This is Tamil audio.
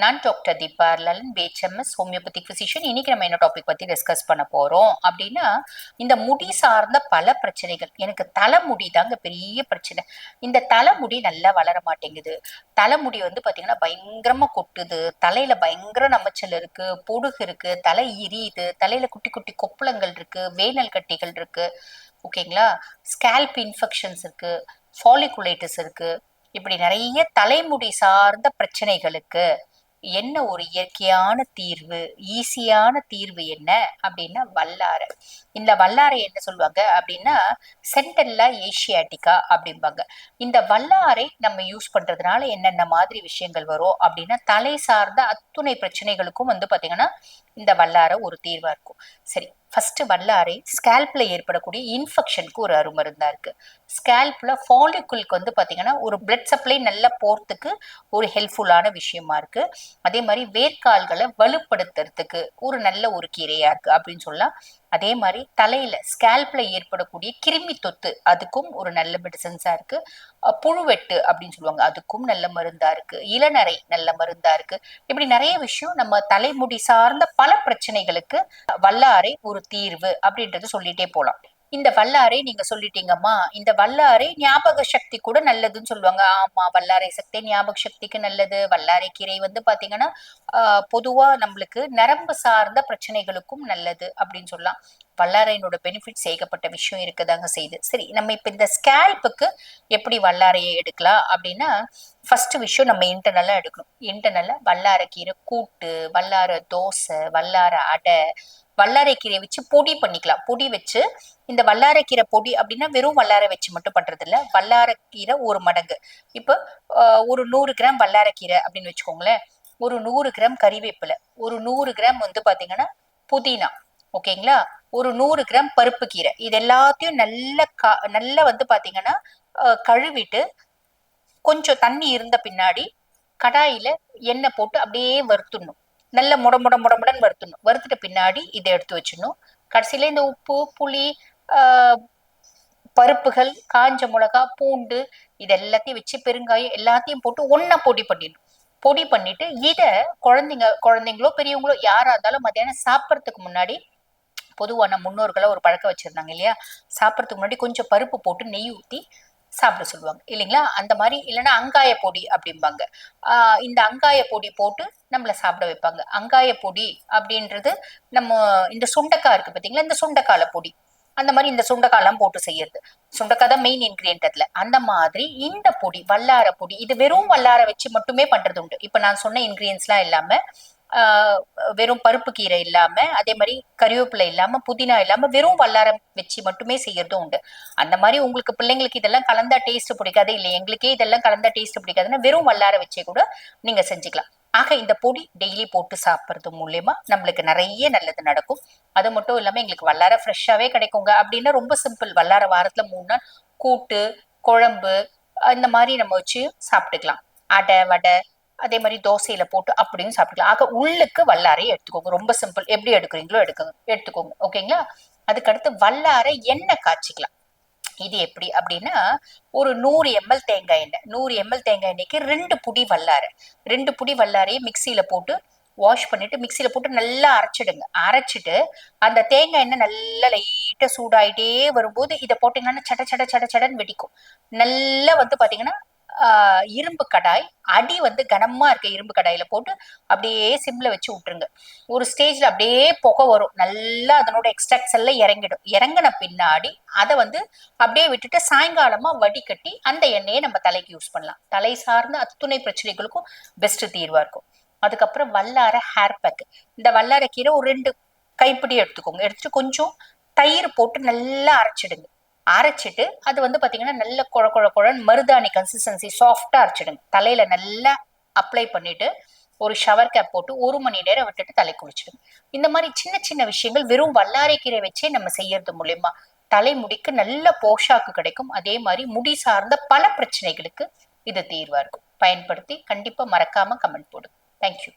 நான் doctor Deepa Lalan BHMS homeopathic physician. இன்னைக்கு நம்ம என்ன டாபிக் பத்தி டிஸ்கஸ் பண்ண போறோம் அப்படின்னா, இந்த முடி சார்ந்த பல பிரச்சனைகள். எனக்கு தலைமுடி தாங்க பெரிய பிரச்சனை. இந்த தலைமுடி நல்லா வளர மாட்டேங்குது. தலைமுடி பாத்தீங்கன்னா பயங்கரமா கொட்டுது. தலையில பயங்கர நமைச்சல் இருக்கு, பொடுகு இருக்கு, தலை எரியுது, தலையில குட்டி குட்டி கொப்பளங்கள் இருக்கு, வேனல் கட்டிகள் இருக்கு. ஓகேங்களா? ஸ்கேல்ப் இன்ஃபெக்ஷன்ஸ் இருக்கு, ஃபாலிகுலைட்டிஸ் இருக்கு. இப்படி நிறைய தலைமுடி சார்ந்த பிரச்சனைகளுக்கு என்ன ஒரு இயற்கையான தீர்வு, ஈஸியான தீர்வு என்ன அப்படின்னா வல்லாரை. இந்த வல்லாரை என்ன சொல்லுவாங்க அப்படின்னா சென்டெல்லா ஏசியாட்டிகா அப்படிம்பாங்க. இந்த வல்லாரை நம்ம யூஸ் பண்றதுனால என்னென்ன மாதிரி விஷயங்கள் வரும் அப்படின்னா, தலை சார்ந்த அத்துணை பிரச்சனைகளுக்கும் பாத்தீங்கன்னா இந்த வல்லாரை ஒரு தீர்வா இருக்கும். சரி, ஃபர்ஸ்ட் வல்லாரை ஸ்கேல்ப்ல ஏற்படக்கூடிய இன்ஃபெக்ஷனுக்கு ஒரு அருமருந்தா இருக்கு. ஸ்கேல்ப்ல ஃபாலிகுலுக்கு பாத்தீங்கன்னா ஒரு பிளட் சப்ளை நல்லா போறதுக்கு ஒரு ஹெல்ப்ஃபுல்லான விஷயமா இருக்கு. அதே மாதிரி வேர்க்கால்களை வலுப்படுத்துறதுக்கு ஒரு நல்ல ஒரு கீரையா இருக்கு அப்படின்னு சொல்லலாம். அதே மாதிரி தலையில ஸ்கேல்ப்ல ஏற்படக்கூடிய கிருமி தொத்து அதுக்கும் ஒரு நல்ல மெடிசன்ஸா இருக்கு. புழுவெட்டு அப்படின்னு சொல்லுவாங்க, அதுக்கும் நல்ல மருந்தா இருக்கு. இளநரை நல்ல மருந்தா இருக்கு. இப்படி நிறைய விஷயம் நம்ம தலைமுடி சார்ந்த பல பிரச்சனைகளுக்கு வல்லாரை ஒரு தீர்வு அப்படின்றது சொல்லிட்டே போலாம். இந்த வல்லாரை நீங்க சொல்லிட்டீங்கம்மா, இந்த வல்லாரை ஞாபக சக்தி கூட நல்லதுன்னு சொல்லுவாங்க. ஆமா, வல்லாரை சக்தி ஞாபக சக்திக்கு நல்லது. வல்லாரை கீரை பாத்தீங்கன்னா பொதுவா நம்மளுக்கு நரம்பு சார்ந்த பிரச்சனைகளுக்கும் நல்லது அப்படின்னு சொல்லலாம். வல்லாரையினோட பெனிஃபிட்ஸ் ஏகப்பட்ட விஷயம் இருக்குதாங்க செய்யுது. சரி, நம்ம இப்ப இந்த ஸ்கேல்புக்கு எப்படி வல்லாரையை எடுக்கலாம் அப்படின்னா, ஃபர்ஸ்ட் விஷயம் நம்ம இன்டர்னலா எடுக்கணும். இன்டர்னலா வல்லாரை கீரை கூட்டு, வல்லாரை தோசை, வல்லாரை அடை, வல்லாரைக்கீரை வச்சு பொடி பண்ணிக்கலாம். பொடி வச்சு இந்த வல்லாரைக்கீரை பொடி அப்படின்னா வெறும் வல்லாரை வச்சு மட்டும் பண்றது இல்ல, வல்லாரைக்கீரை ஒரு மடங்கு. இப்போ ஒரு 100 கிராம் வல்லாரைக்கீரை அப்படின்னு வச்சுக்கோங்களேன். ஒரு 100 கிராம் கறிவேப்பிலை, ஒரு 100 கிராம் பாத்தீங்கன்னா புதினா. ஓகேங்களா? ஒரு 100 கிராம் பருப்பு கீரை. இது எல்லாத்தையும் நல்லா பாத்தீங்கன்னா கழுவிட்டு கொஞ்சம் தண்ணி இருந்த பின்னாடி கடாயில எண்ணெய் போட்டு அப்படியே வறுத்துடணும். நல்ல முடமுடன் வறுத்துடணும். வறுத்துட்ட பின்னாடி இதை எடுத்து வச்சிடணும். கடைசியில இந்த உப்பு, புளி, ஆஹ் பருப்புகள், காஞ்ச மிளகா, பூண்டு, இது எல்லாத்தையும் வச்சு பெருங்காயம் எல்லாத்தையும் போட்டு ஒன்னா பொடி பண்ணிடணும். பொடி பண்ணிட்டு இத குழந்தைங்களோ பெரியவங்களோ யாரா இருந்தாலும் மத்தியானம் சாப்பிடறதுக்கு முன்னாடி, பொதுவா நம்ம முன்னோர்களா ஒரு பழக்கம் வச்சிருந்தாங்க இல்லையா, சாப்பிடறதுக்கு முன்னாடி கொஞ்சம் பருப்பு போட்டு நெய் ஊத்தி சாப்பிட சொல்லுவாங்க இல்லைங்களா? அந்த மாதிரி இல்லைன்னா அங்காய பொடி அப்படிம்பாங்க. இந்த அங்காய பொடி போட்டு நம்மள சாப்பிட வைப்பாங்க. அங்காய பொடி அப்படின்றது நம்ம இந்த சுண்டைக்காய் இருக்கு பாத்தீங்களா, இந்த சுண்டைக்கால பொடி. அந்த மாதிரி இந்த சுண்டைக்காலாம் போட்டு செய்யறது. சுண்டைக்காய் தான் மெயின் இன்கிரியன்ட் அதுல. அந்த மாதிரி இந்த பொடி வல்லார பொடி இது வெறும் வல்லார வச்சு மட்டுமே பண்றது உண்டு. இப்ப நான் சொன்ன இன்கிரியன்ஸ் எல்லாம் இல்லாம, ஆஹ் வெறும் பருப்பு கீரை இல்லாம, அதே மாதிரி கறிவேப்பிலை இல்லாம, புதினா இல்லாம வெறும் வல்லாரம் வச்சு மட்டுமே செய்யறதும் உண்டு. அந்த மாதிரி உங்களுக்கு பிள்ளைங்களுக்கு இதெல்லாம் கலந்தா டேஸ்ட் பிடிக்காது, இல்லை எங்களுக்கே இதெல்லாம் கலந்தா டேஸ்ட் பிடிக்காதுன்னா வெறும் வல்லார வச்சே கூட நீங்க செஞ்சுக்கலாம். ஆக இந்த பொடி டெய்லி போட்டு சாப்பிடுறது மூலியமா நம்மளுக்கு நிறைய நல்லது நடக்கும். அது மட்டும் இல்லாம எங்களுக்கு வல்லார ஃப்ரெஷ்ஷாவே கிடைக்குங்க அப்படின்னா ரொம்ப சிம்பிள். வல்லார வாரத்துல 3 நாள் கூட்டு, குழம்பு இந்த மாதிரி நம்ம வச்சு சாப்பிட்டுக்கலாம். அடை, வடை, அதே மாதிரி தோசையில போட்டு அப்படியும் சாப்பிட்டுக்கலாம். ஆக உள்ளுக்கு வல்லாரை எடுத்துக்கோங்க. ரொம்ப சிம்பிள். எப்படி எடுக்கிறீங்களோ எடுத்துக்கோங்க. ஓகேங்களா? அதுக்கடுத்து வல்லாரை எண்ணெய் காய்ச்சிக்கலாம். இது எப்படி அப்படின்னா, ஒரு 100 எம்எல் தேங்காய் எண்ணெய், 100 எம்எல் தேங்காய் எண்ணெய்க்கு 2 புடி வல்லாரை, 2 புடி வல்லாரையை மிக்சியில போட்டு வாஷ் பண்ணிட்டு மிக்சியில போட்டு நல்லா அரைச்சிடுங்க. அரைச்சிட்டு அந்த தேங்காய் எண்ணெய் நல்லா லைட்டா சூடாயிட்டே வரும்போது இதை போட்டீங்கன்னா சட சட சட சடன்னு வெடிக்கும். நல்லா பாத்தீங்கன்னா இரும்பு கடாய், அடி கனமா இருக்க இரும்பு கடாயில போட்டு அப்படியே சிம்ல வச்சு விட்டுருங்க. ஒரு ஸ்டேஜ்ல அப்படியே புகை வரும். நல்லா அதனோட எக்ஸ்ட்ராக்ட்ஸ் எல்லாம் இறங்கிடும். இறங்கின பின்னாடி அதை அப்படியே விட்டுட்டு சாயங்காலமா வடிகட்டி அந்த எண்ணெயை நம்ம தலைக்கு யூஸ் பண்ணலாம். தலை சார்ந்த அத்துணை பிரச்சனைகளுக்கும் பெஸ்ட் தீர்வா இருக்கும். அதுக்கப்புறம் வல்லார ஹேர் பேக். இந்த வல்லார கீரை ஒரு 2 கைப்பிடி எடுத்துக்கோங்க. எடுத்துட்டு கொஞ்சம் தயிர் போட்டு நல்லா அரைச்சிடுங்க. அரைச்சிட்டு அது பாத்தீங்கன்னா நல்ல குழன்னு மருதாணி கன்சிஸ்டன்சி சாஃப்டா அரைச்சிடுங்க. தலையில நல்லா அப்ளை பண்ணிட்டு ஒரு ஷவர் கேப் போட்டு 1 மணி நேரம் விட்டுட்டு தலை குளிச்சிடுங்க. இந்த மாதிரி சின்ன சின்ன விஷயங்கள் வெறும் வல்லாரை கீரை வச்சே நம்ம செய்யறது மூலியமா தலைமுடிக்கு நல்ல போஷாக்கு கிடைக்கும். அதே மாதிரி முடி சார்ந்த பல பிரச்சனைகளுக்கு இது தீர்வா இருக்கும். பயன்படுத்தி கண்டிப்பா மறக்காம கமெண்ட் போடுங்க. தேங்க்யூ.